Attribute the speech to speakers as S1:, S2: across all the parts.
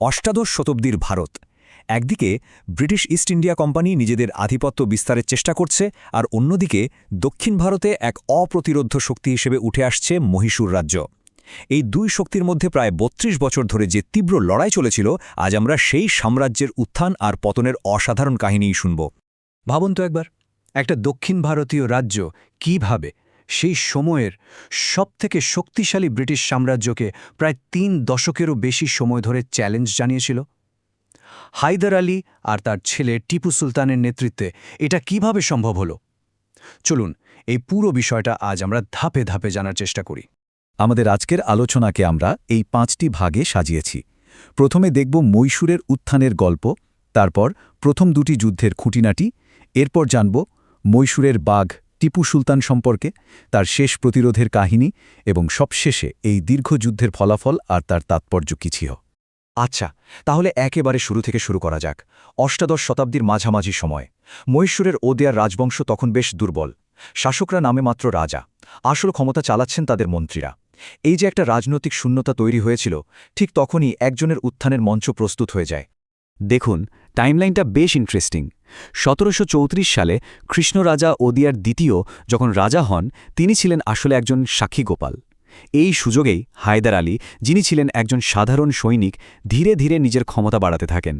S1: অষ্টাদশ শতাব্দীর ভারত। একদিকে ব্রিটিশ ইস্ট ইন্ডিয়া কোম্পানি নিজেদের আধিপত্য বিস্তারের চেষ্টা করছে, আর অন্যদিকে দক্ষিণ ভারতে এক অপ্রতিরোধ্য শক্তি হিসেবে উঠে আসছে মহীশূর রাজ্য। এই দুই শক্তির মধ্যে প্রায় ৩২ বছর ধরে যে তীব্র লড়াই চলেছিল, আজ আমরা সেই সাম্রাজ্যের উত্থান আর পতনের অসাধারণ কাহিনীই শুনব।
S2: ভাবুন তো একবার, একটা দক্ষিণ ভারতীয় রাজ্য কিভাবে সেই সময়ের সবথেকে শক্তিশালী ব্রিটিশ সাম্রাজ্যকে প্রায় ৩ দশকেরও বেশি সময় ধরে চ্যালেঞ্জ জানিয়েছিল। হায়দার আলী আর তার ছেলে টিপু সুলতানের নেতৃত্বে এটা কিভাবে সম্ভব হলো? চলুন এই পুরো বিষয়টা আজ আমরা ধাপে ধাপে জানার চেষ্টা করি।
S3: আমাদের আজকের আলোচনাকে আমরা এই ৫টি ভাগে সাজিয়েছি। প্রথমে দেখব মহীশূরের উত্থানের গল্প, তারপর প্রথম দুটি যুদ্ধের খুঁটিনাটি, এরপর জানব মহীশূরের বাঘ টিপু সুলতান সম্পর্কে, তার শেষ প্রতিরোধের কাহিনী এবং সবশেষে এই দীর্ঘ যুদ্ধের ফলাফল আর তার তাৎপর্য কী ছিল।
S1: আচ্ছা, তাহলে একেবারে শুরু থেকে শুরু করা যাক। অষ্টাদশ শতাব্দীর মাঝামাঝি সময় মহীশূরের ওদেয়ার রাজবংশ তখন বেশ দুর্বল। শাসকরা নামে মাত্র রাজা, আসল ক্ষমতা চালাচ্ছেন তাদের মন্ত্রীরা। এই যে একটা রাজনৈতিক শূন্যতা তৈরি হয়েছিল, ঠিক তখনই একজনের উত্থানের মঞ্চ প্রস্তুত হয়ে যায়।
S4: দেখুন, টাইমলাইনটা বেশ ইন্টারেস্টিং। ১৭৩৪ সালে কৃষ্ণরাজা ওদিয়ার দ্বিতীয় যখন রাজা হন, তিনি ছিলেন আসলে একজন সাক্ষী গোপাল। এই সুযোগেই হায়দার আলী, যিনি ছিলেন একজন সাধারণ সৈনিক, ধীরে ধীরে নিজের ক্ষমতা বাড়াতে থাকেন।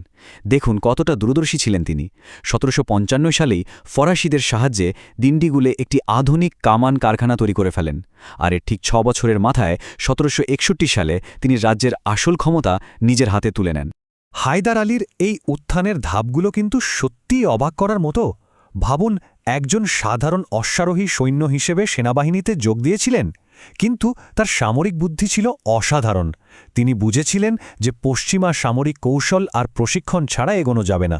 S4: দেখুন কতটা দূরদর্শী ছিলেন তিনি। ১৭৫৫ সালেই ফরাসিদের সাহায্যে দিন্ডিগুলে একটি আধুনিক কামান কারখানা তৈরি করে ফেলেন। আর এর ঠিক ৬ বছরের মাথায় ১৭৬১ সালে তিনি রাজ্যের আসল ক্ষমতা নিজের হাতে তুলে নেন।
S1: হায়দার আলীর এই উত্থানের ধাপগুলো কিন্তু সত্যিই অবাক করার মতো। ভাবুন, একজন সাধারণ অশ্বারোহী সৈন্য হিসেবে সেনাবাহিনীতে যোগ দিয়েছিলেন, কিন্তু তার সামরিক বুদ্ধি ছিল অসাধারণ। তিনি বুঝেছিলেন যে পশ্চিমা সামরিক কৌশল আর প্রশিক্ষণ ছাড়া এগোনো যাবে না।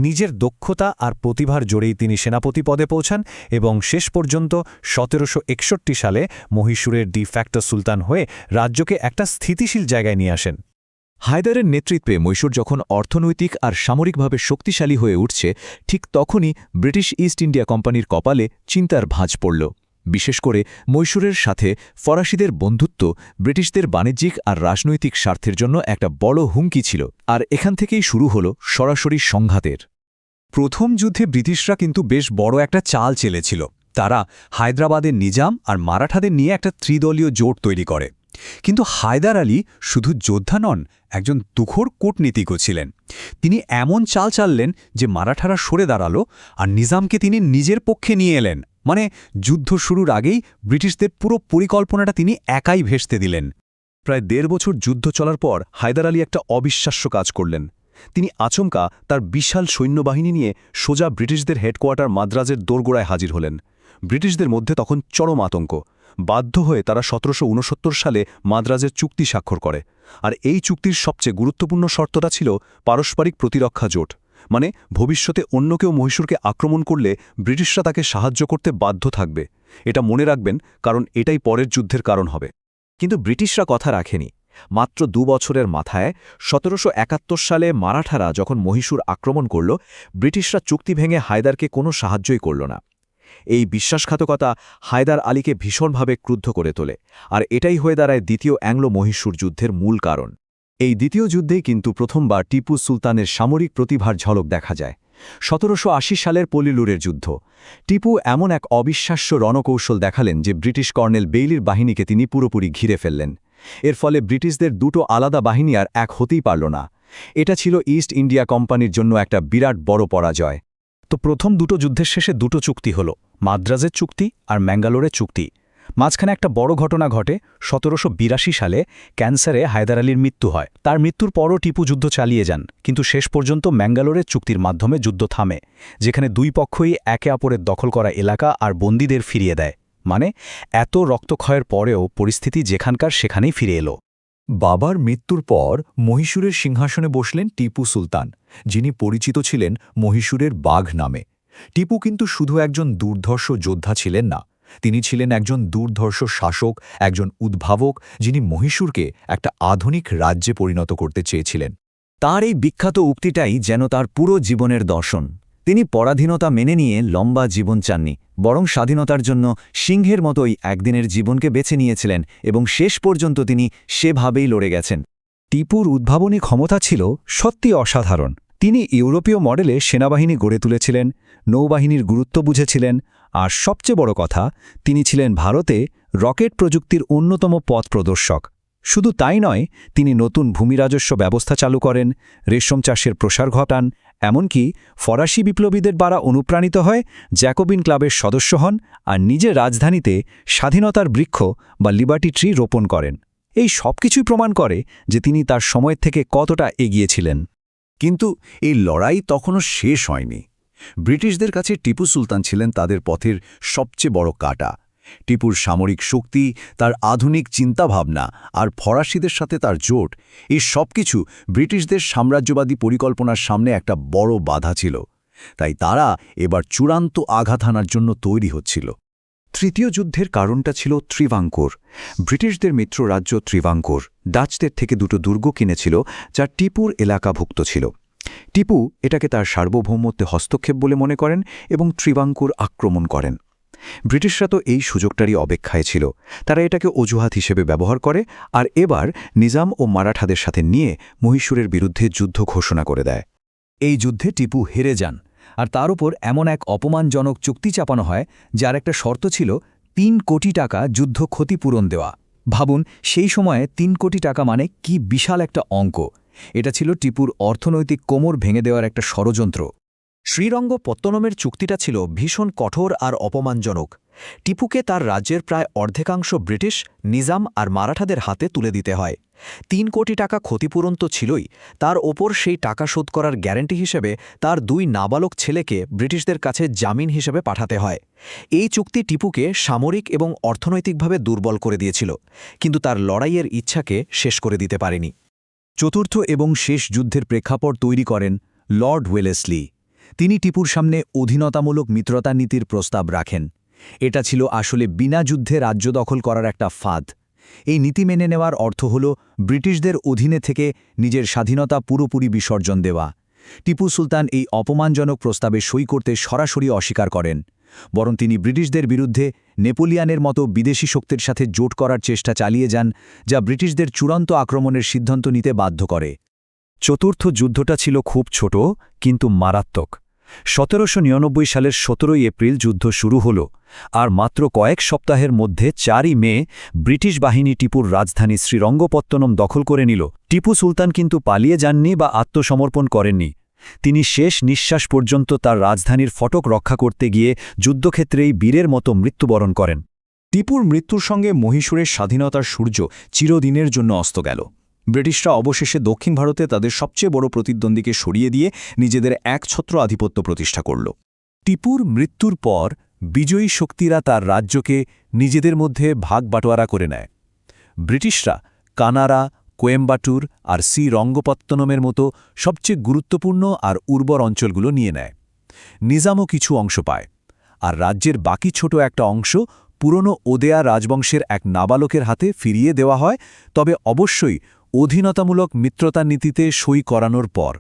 S1: নিজের দক্ষতা আর প্রতিভার জোরেই তিনি সেনাপতি পদে পৌঁছান এবং শেষ পর্যন্ত ১৭৬১ সালে মহীশূরের ডি ফ্যাক্টো সুলতান হয়ে রাজ্যকে একটা স্থিতিশীল জায়গায় নিয়ে আসেন।
S3: হায়দারের নেতৃত্বে মহীশূর যখন অর্থনৈতিক আর সামরিকভাবে শক্তিশালী হয়ে উঠছে, ঠিক তখনই ব্রিটিশ ইস্ট ইন্ডিয়া কোম্পানির কপালে চিন্তার ভাঁজ পড়ল। বিশেষ করে মহীশূরের সাথে ফরাসিদের বন্ধুত্ব ব্রিটিশদের বাণিজ্যিক আর রাজনৈতিক স্বার্থের জন্য একটা বড় হুমকি ছিল, আর এখান থেকেই শুরু হল সরাসরি সংঘাতের।
S1: প্রথম যুদ্ধে ব্রিটিশরা কিন্তু বেশ বড় একটা চাল চেলেছিল। তারা হায়দ্রাবাদের নিজাম আর মারাঠাদের নিয়ে একটা ত্রিদলীয় জোট তৈরি করে। কিন্তু হায়দার আলী শুধু যোদ্ধা নন, একজন তুখোড় কূটনীতিকও ছিলেন। তিনি এমন চাল চাললেন যে মারাঠারা সরে দাঁড়ালো আর নিজামকে তিনি নিজের পক্ষে নিয়ে এলেন। মানে যুদ্ধ শুরুর আগেই ব্রিটিশদের পুরো পরিকল্পনাটা তিনি একাই ভেস্তে দিলেন। প্রায় ১.৫ বছর যুদ্ধ চলার পর হায়দার আলী একটা অবিশ্বাস্য কাজ করলেন। তিনি আচমকা তার বিশাল সৈন্যবাহিনী নিয়ে সোজা ব্রিটিশদের হেডকোয়ার্টার মাদ্রাজের দোরগোড়ায় হাজির হলেন। ব্রিটিশদের মধ্যে তখন চরম আতঙ্ক। বাধ্য হয়ে তারা ১৭৬৯ সালে মাদ্রাজের চুক্তি স্বাক্ষর করে। আর এই চুক্তির সবচেয়ে গুরুত্বপূর্ণ শর্তটা ছিল পারস্পরিক প্রতিরক্ষা জোট। মানে ভবিষ্যতে অন্য কেউ মহীশূরকে আক্রমণ করলে ব্রিটিশরা তাকে সাহায্য করতে বাধ্য থাকবে। এটা মনে রাখবেন, কারণ এটাই পরের যুদ্ধের কারণ হবে। কিন্তু ব্রিটিশরা কথা রাখেনি। মাত্র ২ বছরের মাথায় ১৭৭১ সালে মারাঠারা যখন মহীশূর আক্রমণ করল, ব্রিটিশরা চুক্তি ভেঙে হায়দারকে কোনো সাহায্যই করল না। এই বিশ্বাসঘাতকতা হায়দার আলীকে ভীষণভাবে ক্রুদ্ধ করে তোলে, আর এটাই হয়ে দাঁড়ায় দ্বিতীয় অ্যাংলো মহীশূর যুদ্ধের মূল কারণ। এই দ্বিতীয় যুদ্ধেই কিন্তু প্রথমবার টিপু সুলতানের সামরিক প্রতিভার ঝলক দেখা যায়। ১৭৮০ সালের পলিলুরের যুদ্ধ। টিপু এমন এক অবিশ্বাস্য রণকৌশল দেখালেন যে ব্রিটিশ কর্নেল বেইলির বাহিনীকে তিনি পুরোপুরি ঘিরে ফেললেন। এর ফলে ব্রিটিশদের দুটো আলাদা বাহিনী আর এক হতেই পারল না। এটা ছিল ইস্ট ইন্ডিয়া কোম্পানির জন্য একটা বিরাট বড় পরাজয়। তো প্রথম দুটো যুদ্ধের শেষে দুটো চুক্তি হলো, মাদ্রাজের চুক্তি আর ম্যাঙ্গালোরের চুক্তি। মাঝখানে একটা বড় ঘটনা ঘটে। ১৭৮২ সালে ক্যান্সারে হায়দার আলীর মৃত্যু হয়। তার মৃত্যুর পরও টিপু যুদ্ধ চালিয়ে যান, কিন্তু শেষ পর্যন্ত ম্যাঙ্গালোরের চুক্তির মাধ্যমে যুদ্ধ থামে, যেখানে দুই পক্ষই একে অপরের দখল করা এলাকা আর বন্দীদের ফিরিয়ে দেয়। মানে এত রক্তক্ষয়ের পরেও পরিস্থিতি যেখানকার সেখানেই ফিরে এলো। বাবার মৃত্যুর পর মহীশূরের সিংহাসনে বসলেন টিপু সুলতান, যিনি পরিচিত ছিলেন মহীশূরের বাঘ নামে। টিপু কিন্তু শুধু একজন দুর্ধর্ষ যোদ্ধা ছিলেন না, তিনি ছিলেন একজন দুর্ধর্ষ শাসক, একজন উদ্ভাবক, যিনি মহীশূরকে একটা আধুনিক রাজ্যে পরিণত করতে চেয়েছিলেন।
S4: তার এই বিখ্যাত উক্তিটাই যেন তার পুরো জীবনের দর্শন। তিনি পরাধীনতা মেনে নিয়ে লম্বা জীবন চাননি, বরং স্বাধীনতার জন্য সিংহের মতোই একদিনের জীবনকে বেছে নিয়েছিলেন এবং শেষ পর্যন্ত তিনি সেভাবেই লড়ে গেছেন।
S2: টিপুর উদ্ভাবনী ক্ষমতা ছিল সত্যি অসাধারণ। তিনি ইউরোপীয় মডেলে সেনাবাহিনী গড়ে তুলেছিলেন, নৌবাহিনীর গুরুত্ব বুঝেছিলেন, আর সবচেয়ে বড় কথা, তিনি ছিলেন ভারতে রকেট প্রযুক্তির অন্যতম পথ প্রদর্শক। শুধু তাই নয়, তিনি নতুন ভূমি রাজস্ব ব্যবস্থা চালু করেন, রেশম চাষের প্রসার ঘটান, এমনকি ফরাসি বিপ্লবীদের দ্বারা অনুপ্রাণিত হয় জ্যাকোবিন ক্লাবের সদস্য হন আর নিজের রাজধানীতে স্বাধীনতার বৃক্ষ বা লিবার্টি ট্রি রোপণ করেন। এই সবকিছুই প্রমাণ করে যে তিনি তার সময়ের থেকে কতটা এগিয়েছিলেন।
S5: কিন্তু এই লড়াই তখনও শেষ হয়নি। ব্রিটিশদের কাছে টিপু সুলতান ছিলেন তাদের পথের সবচেয়ে বড় কাঁটা। টিপুর সামরিক শক্তি, তার আধুনিক চিন্তাভাবনা আর ফরাসিদের সাথে তার জোট, এই সবকিছু ব্রিটিশদের সাম্রাজ্যবাদী পরিকল্পনার সামনে একটা বড় বাধা ছিল। তাই তারা এবার চূড়ান্ত আঘাত হানার জন্য তৈরি হচ্ছিল।
S3: তৃতীয় যুদ্ধের কারণটা ছিল ত্রিবাঙ্কুর। ব্রিটিশদের মিত্র রাজ্য ত্রিবাঙ্কুর ডাচদের থেকে দুটো দুর্গ কিনেছিল, যা টিপুর এলাকাভুক্ত ছিল। টিপু এটাকে তার সার্বভৌমত্বে হস্তক্ষেপ বলে মনে করেন এবং ত্রিবাঙ্কুর আক্রমণ করেন। ব্রিটিশরা তো এই সুযোগটারই অপেক্ষায় ছিল। তারা এটাকে অজুহাত হিসেবে ব্যবহার করে আর এবার নিজাম ও মারাঠাদের সাথে নিয়ে মহীশূরের বিরুদ্ধে যুদ্ধ ঘোষণা করে দেয়।
S2: এই যুদ্ধে টিপু হেরে যান, আর তার উপর এমন এক অপমানজনক চুক্তি চাপানো হয় যার একটা শর্ত ছিল ৩ কোটি টাকা যুদ্ধ ক্ষতিপূরণ দেওয়া। ভাবুন, সেই সময়ে ৩ কোটি টাকা মানে কি বিশাল একটা অঙ্ক। এটা ছিল টিপুর অর্থনৈতিক কোমর ভেঙে দেওয়ার একটা ষড়যন্ত্র। শ্রীরঙ্গপত্তনমের চুক্তিটা ছিল ভীষণ কঠোর আর অপমানজনক। টিপুকে তার রাজ্যের প্রায় অর্ধেকাংশ ব্রিটিশ, নিজাম আর মারাঠাদের হাতে তুলে দিতে হয়। ৩ কোটি টাকা ক্ষতিপূরণ তো ছিলই, তার ওপর সেই টাকা শোধ করার গ্যারান্টি হিসেবে তার ২ নাবালক ছেলেকে ব্রিটিশদের কাছে জামিন হিসেবে পাঠাতে হয়। এই চুক্তি টিপুকে সামরিক এবং অর্থনৈতিকভাবে দুর্বল করে দিয়েছিল, কিন্তু তার লড়াইয়ের ইচ্ছাকে শেষ করে দিতে পারেনি। চতুর্থ এবং শেষ যুদ্ধের প্রেক্ষাপট তৈরি করেন লর্ড ওয়েলেসলি। তিনি টিপুর সামনে অধীনতামূলক মিত্রতা নীতির প্রস্তাব রাখেন। এটা ছিল আসলে বিনা যুদ্ধে রাজ্য দখল করার একটা ফাঁদ। এই নীতি মেনে নেওয়ার অর্থ হল ব্রিটিশদের অধীনে থেকে নিজের স্বাধীনতা পুরোপুরি বিসর্জন দেওয়া। টিপু সুলতান এই অপমানজনক প্রস্তাবে সই করতে সরাসরি অস্বীকার করেন, বরং তিনি ব্রিটিশদের বিরুদ্ধে নেপোলিয়ানের মতো বিদেশি শক্তির সাথে জোট করার চেষ্টা চালিয়ে যান, যা ব্রিটিশদের চূড়ান্ত আক্রমণের সিদ্ধান্ত নিতে বাধ্য করে।
S3: চতুর্থ যুদ্ধটা ছিল খুব ছোট কিন্তু মারাত্মক। ১৭৯৯ সালের ১৭ এপ্রিল যুদ্ধ শুরু হল, আর মাত্র কয়েক সপ্তাহের মধ্যে ৪ মে ব্রিটিশ বাহিনী টিপুর রাজধানী শ্রীরঙ্গপত্তনম দখল করে নিল। টিপু সুলতান কিন্তু পালিয়ে যাননি বা আত্মসমর্পণ করেননি। তিনি শেষ নিঃশ্বাস পর্যন্ত তার রাজধানীর ফটক রক্ষা করতে গিয়ে যুদ্ধক্ষেত্রেই বীরের মতো মৃত্যুবরণ করেন।
S2: টিপুর মৃত্যুর সঙ্গে মহীশূরের স্বাধীনতার সূর্য চিরদিনের জন্য অস্ত গেল। ব্রিটিশরা অবশেষে দক্ষিণ ভারতে তাদের সবচেয়ে বড় প্রতিদ্বন্দ্বীকে সরিয়ে দিয়ে নিজেদের একছত্র আধিপত্য প্রতিষ্ঠা করল।
S3: টিপুর মৃত্যুর পর বিজয়ী শক্তিরা তার রাজ্যকে নিজেদের মধ্যে ভাগ বাটোয়ারা করে নেয়। ব্রিটিশরা কানাড়া, কোয়েম্বাটুর আর শ্রীরঙ্গপত্তনমের মতো সবচেয়ে গুরুত্বপূর্ণ আর উর্বর অঞ্চলগুলো নিয়ে নেয়। নিজামও কিছু অংশ পায়, আর রাজ্যের বাকি ছোট একটা অংশ পুরনো ওদেয়া রাজবংশের এক নাবালকের হাতে ফিরিয়ে দেওয়া হয়, তবে অবশ্যই অধীনতামূলক মিত্রতা নীতিতে সই করানোর পর।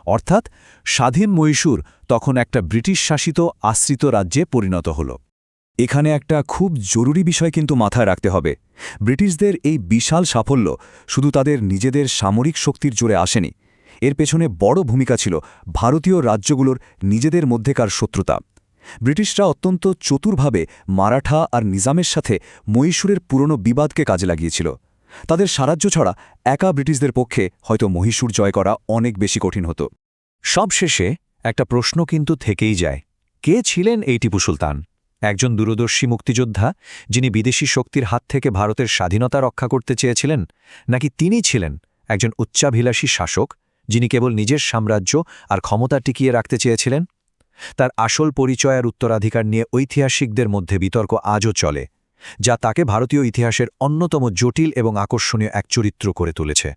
S3: অর্থাৎ স্বাধীন মহীশূর তখন একটা ব্রিটিশ শাসিত আশ্রিত রাজ্যে পরিণত হল।
S2: এখানে একটা খুব জরুরি বিষয় কিন্তু মাথায় রাখতে হবে। ব্রিটিশদের এই বিশাল সাফল্য শুধু তাদের নিজেদের সামরিক শক্তির জোরে আসেনি, এর পেছনে বড় ভূমিকা ছিল ভারতীয় রাজ্যগুলোর নিজেদের মধ্যেকার শত্রুতা। ব্রিটিশরা অত্যন্ত চতুরভাবে মারাঠা আর নিজামের সাথে মহীশূরের পুরনো বিবাদকে কাজে লাগিয়েছিল। তাদের সাহায্য ছাড়া একা ব্রিটিশদের পক্ষে হয়তো মহীশূর জয় করা অনেক বেশি কঠিন হতো।
S3: সবশেষে একটা প্রশ্ন কিন্তু থেকেই যায়, কে ছিলেন এই টিপু সুলতান? একজন দূরদর্শী মুক্তিযোদ্ধা যিনি বিদেশি শক্তির হাত থেকে ভারতের স্বাধীনতা রক্ষা করতে চেয়েছিলেন, নাকি তিনি ছিলেন একজন উচ্চাভিলাষী শাসক যিনি কেবল নিজের সাম্রাজ্য আর ক্ষমতা টিকিয়ে রাখতে চেয়েছিলেন? তার আসল পরিচয় আর উত্তরাধিকার নিয়ে ঐতিহাসিকদের মধ্যে বিতর্ক আজও চলে, যা তাকে ভারতীয় ইতিহাসের অন্যতম জটিল এবং আকর্ষণীয় এক চরিত্র করে তুলেছে।